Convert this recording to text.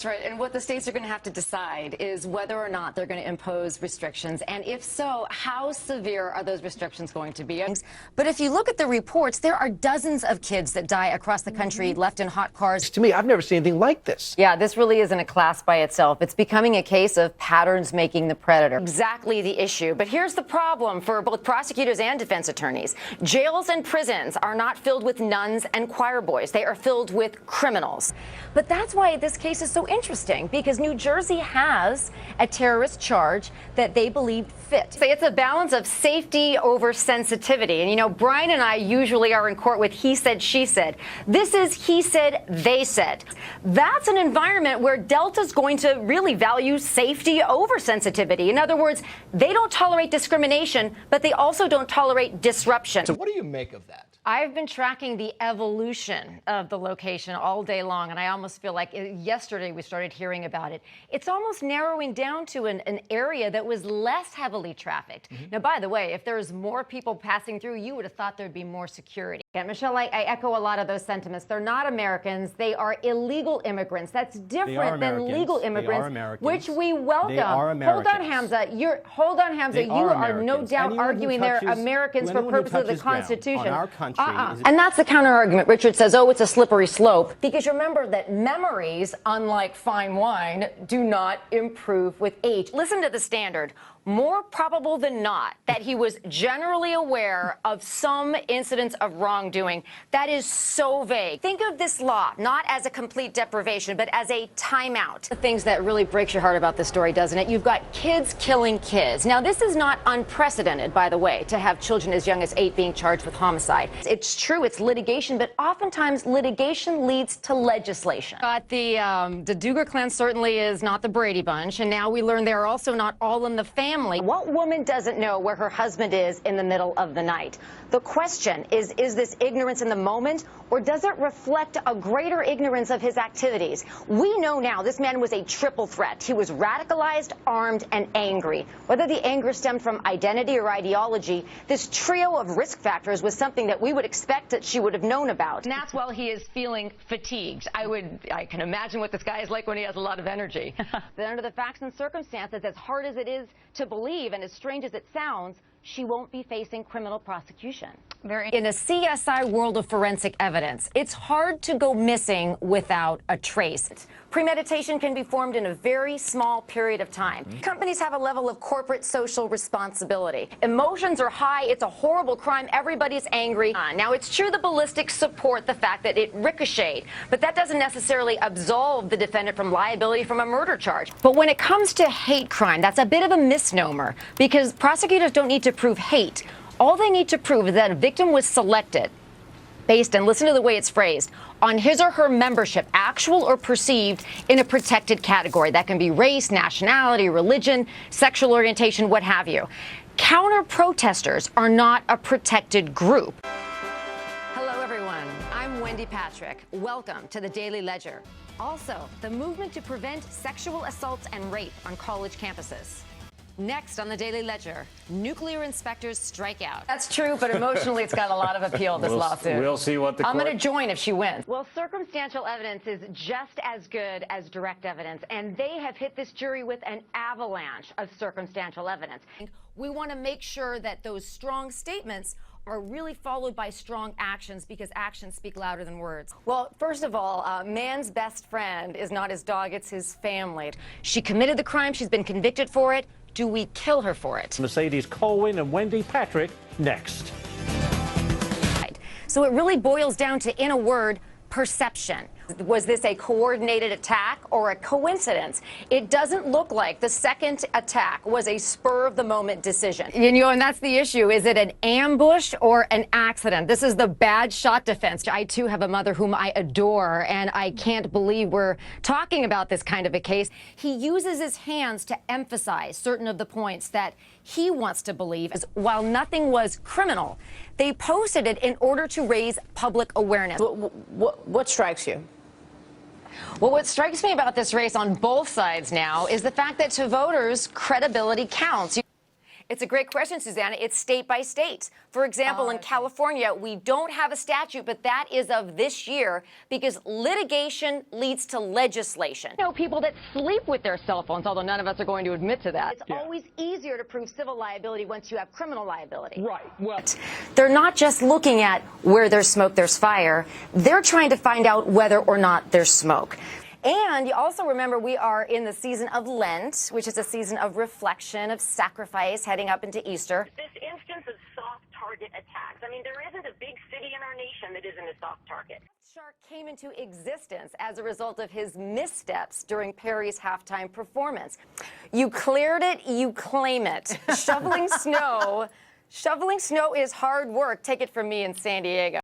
That's right. And what the states are going to have to decide is whether or not they're going to impose restrictions. And if so, how severe are those restrictions going to be? But if you look at the reports, there are dozens of kids that die across the country left in hot cars. To me, I've never seen anything like this. Yeah, this really isn't a class by itself. It's becoming a case of patterns making the predator. Exactly the issue. But here's the problem for both prosecutors and defense attorneys. Jails and prisons are not filled with nuns and choir boys. They are filled with criminals. But that's why this case is so interesting, because New Jersey has a terrorist charge that they believe fit. So it's a balance of safety over sensitivity. And, you know, Brian and I usually are in court with he said, she said. This is he said, they said. That's an environment where Delta's going to really value safety over sensitivity. In other words, they don't tolerate discrimination, but they also don't tolerate disruption. So what do you make of that? I've been tracking the evolution of the location all day long, and I almost feel like yesterday we started hearing about it. It's almost narrowing down to an area that was less heavily trafficked. Now, by the way, if there's more people passing through, you would have thought there'd be more security. And Michelle, I echo a lot of those sentiments. They're not Americans. They are illegal immigrants. That's different than legal immigrants, which we welcome. They are Americans. Hold on, Hamza. Hold on, Hamza. You are no doubt arguing they're Americans for purposes of the Constitution. On our country And that's the counter argument. Richard says, oh, it's a slippery slope. Because remember that memories, unlike fine wine, do not improve with age. Listen to the standard. More probable than not that he was generally aware of some incidents of wrongdoing. That is so vague. Think of this law not as a complete deprivation, but as a timeout. The things that really breaks your heart about this story, doesn't it? You've got kids killing kids. Now, this is not unprecedented, by the way, to have children as young as 8 being charged with homicide. It's true, it's litigation, but oftentimes litigation leads to legislation. But the Duger clan certainly is not the Brady Bunch, and now we learn they're also not all in the family. What woman doesn't know where her husband is in the middle of the night? The question is this ignorance in the moment, or does it reflect a greater ignorance of his activities? We know now this man was a triple threat. He was radicalized, armed, and angry. Whether the anger stemmed from identity or ideology, this trio of risk factors was something that we would expect that she would have known about. And that's while he is feeling fatigued. I can imagine what this guy is like when he has a lot of energy. But under the facts and circumstances, as hard as it is to believe and as strange as it sounds, she won't be facing criminal prosecution. In a CSI world of forensic evidence, it's hard to go missing without a trace. Premeditation can be formed in a very small period of time. Companies have a level of corporate social responsibility. Emotions are high. It's a horrible crime. Everybody's angry. Now, it's true the ballistics support the fact that it ricocheted, but that doesn't necessarily absolve the defendant from liability from a murder charge. But when it comes to hate crime, that's a bit of a misnomer, because prosecutors don't need to prove hate. All they need to prove is that a victim was selected based, and listen to the way it's phrased, on his or her membership, actual or perceived, in a protected category. That can be race, nationality, religion, sexual orientation, what have you. Counter-protesters are not a protected group. Hello, everyone. I'm Wendy Patrick. Welcome to the Daily Ledger. Also, the movement to prevent sexual assaults and rape on college campuses. Next on the Daily Ledger, nuclear inspectors strike out. That's true, but emotionally it's got a lot of appeal, this lawsuit. We'll see what the I'm going to join if she wins. Well, circumstantial evidence is just as good as direct evidence, and they have hit this jury with an avalanche of circumstantial evidence. We want to make sure that those strong statements are really followed by strong actions, because actions speak louder than words. Well, first of all, man's best friend is not his dog, it's his family. She committed the crime, she's been convicted for it. Do we kill her for it? Mercedes Colwyn and Wendy Patrick next. So it really boils down to, in a word, perception. Was this a coordinated attack or a coincidence? It doesn't look like the second attack was a spur-of-the-moment decision. You know, and that's the issue. Is it an ambush or an accident? This is the bad shot defense. I, too, have a mother whom I adore, and I can't believe we're talking about this kind of a case. He uses his hands to emphasize certain of the points that he wants to believe, as while nothing was criminal, they posted it in order to raise public awareness. What strikes you? Well, what strikes me about this race on both sides now is the fact that to voters, credibility counts. It's a great question, Susanna. It's state by state. For example, in California, we don't have a statute, but that is of this year because litigation leads to legislation. You know, people that sleep with their cell phones, although none of us are going to admit to that. It's always easier to prove civil liability once you have criminal liability. Right. Well, they're not just looking at where there's smoke, there's fire. They're trying to find out whether or not there's smoke. And you also remember we are in the season of Lent, which is a season of reflection, of sacrifice, heading up into Easter. This instance of soft target attacks. I mean, there isn't a big city in our nation that isn't a soft target. Shark came into existence as a result of his missteps during Perry's halftime performance. You cleared it, you claim it. Shoveling snow is hard work. Take it from me in San Diego.